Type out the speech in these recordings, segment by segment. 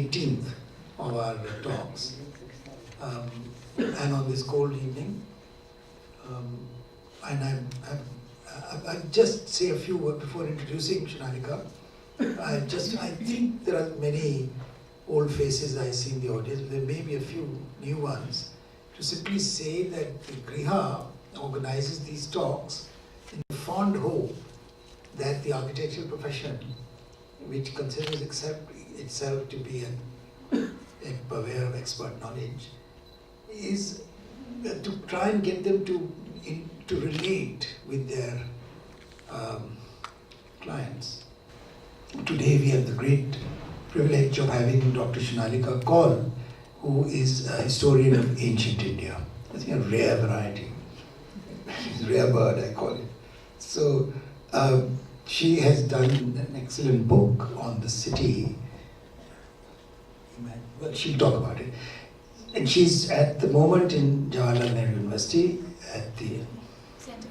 18th of our talks. And on this cold evening, and I'll just say a few words before introducing Shonaleeka. I think there are many old faces I see in the audience, but there may be a few new ones. To simply say that the Greha organizes these talks in the fond hope that the architectural profession, which considers itself to be a purveyor of expert knowledge, is to try and get them to relate with their clients. Today we have the great privilege of having Dr. Shonaleeka Kaul, who is a historian of ancient India. I think a rare variety, rare bird I call it. So she has done an excellent book on the city. Well, she'll talk about it. And she's at the moment in Jawaharlal Nehru University at the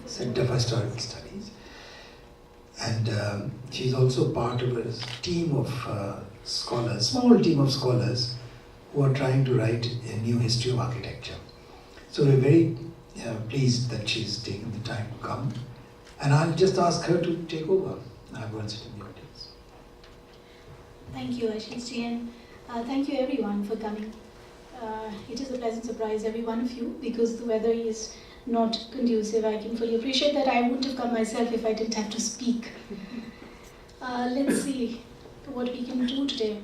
Center for Historical Studies. And she's also part of a team of scholars, small team of scholars who are trying to write a new history of architecture. So we're very pleased that she's taken the time to come. And I'll just ask her to take over. I won't sit in the audience. Thank you, Ashish Ji, and thank you everyone for coming. It is a pleasant surprise, every one of you, because the weather is not conducive. I can fully appreciate that. I wouldn't have come myself if I didn't have to speak. Let's see what we can do today.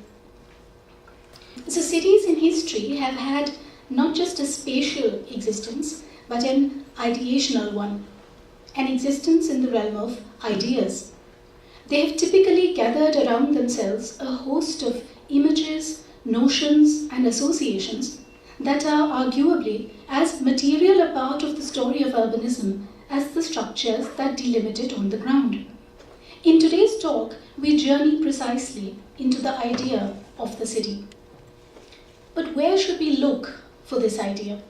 So cities in history have had not just a spatial existence, but an ideational one, an existence in the realm of ideas. They have typically gathered around themselves a host of images, notions, and associations that are arguably as material a part of the story of urbanism as the structures that delimit it on the ground. In today's talk, we journey precisely into the idea of the city. But where should we look for this idea?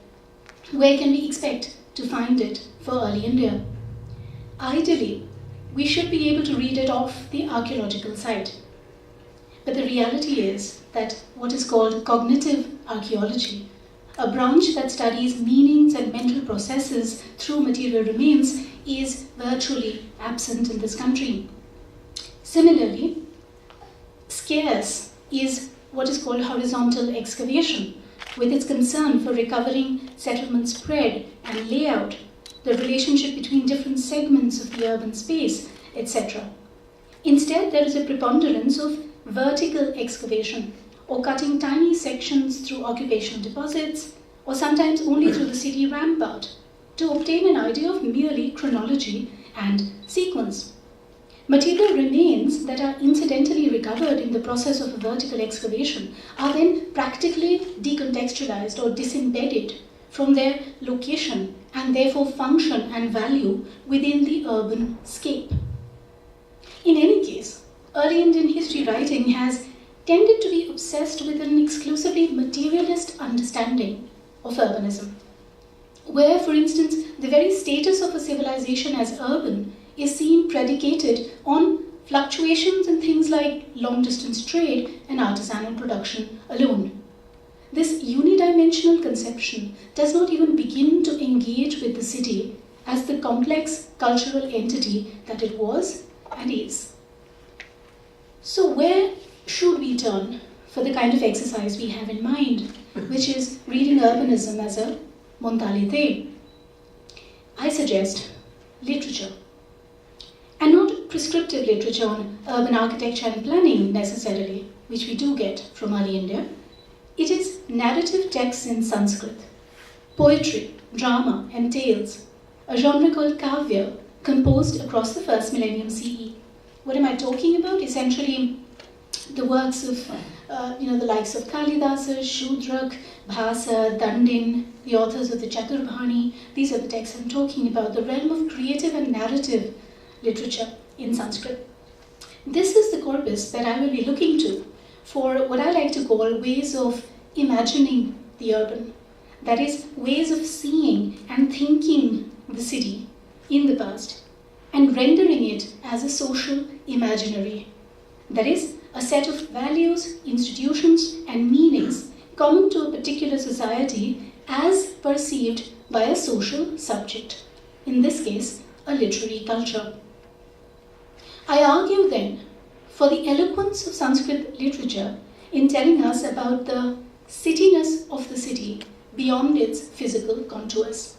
Where can we expect to find it for early India? Ideally, we should be able to read it off the archaeological site. But the reality is that what is called cognitive archaeology, a branch that studies meanings and mental processes through material remains, is virtually absent in this country. Similarly, scarce is what is called horizontal excavation, with its concern for recovering settlement spread and layout, the relationship between different segments of the urban space, etc. Instead, there is a preponderance of vertical excavation, or cutting tiny sections through occupational deposits, or sometimes only through the city rampart, to obtain an idea of merely chronology and sequence. Material remains that are incidentally recovered in the process of a vertical excavation are then practically decontextualized or disembedded from their location and therefore function and value within the urban scape. In any case, early Indian history writing has tended to be obsessed with an exclusively materialist understanding of urbanism, where, for instance, the very status of a civilization as urban is seen predicated on fluctuations in things like long-distance trade and artisanal production alone. This unidimensional conception does not even begin to engage with the city as the complex cultural entity that it was and is. So where should we turn for the kind of exercise we have in mind, which is reading urbanism as a multilayered? I suggest literature. And not prescriptive literature on urban architecture and planning necessarily, which we do get from early India. It is narrative texts in Sanskrit, poetry, drama, and tales, a genre called kavya, composed across the first millennium CE. What am I talking about? Essentially, the works of the likes of Kalidasa, Shudrak, Bhasa, Dandin, the authors of the Chaturbhani. These are the texts I'm talking about, the realm of creative and narrative literature in Sanskrit. This is the corpus that I will be looking to for what I like to call ways of imagining the urban. That is, ways of seeing and thinking the city in the past and rendering it as a social imaginary. That is, a set of values, institutions, and meanings common to a particular society as perceived by a social subject, in this case, a literary culture. I argue then for the eloquence of Sanskrit literature in telling us about the cityness of the city beyond its physical contours.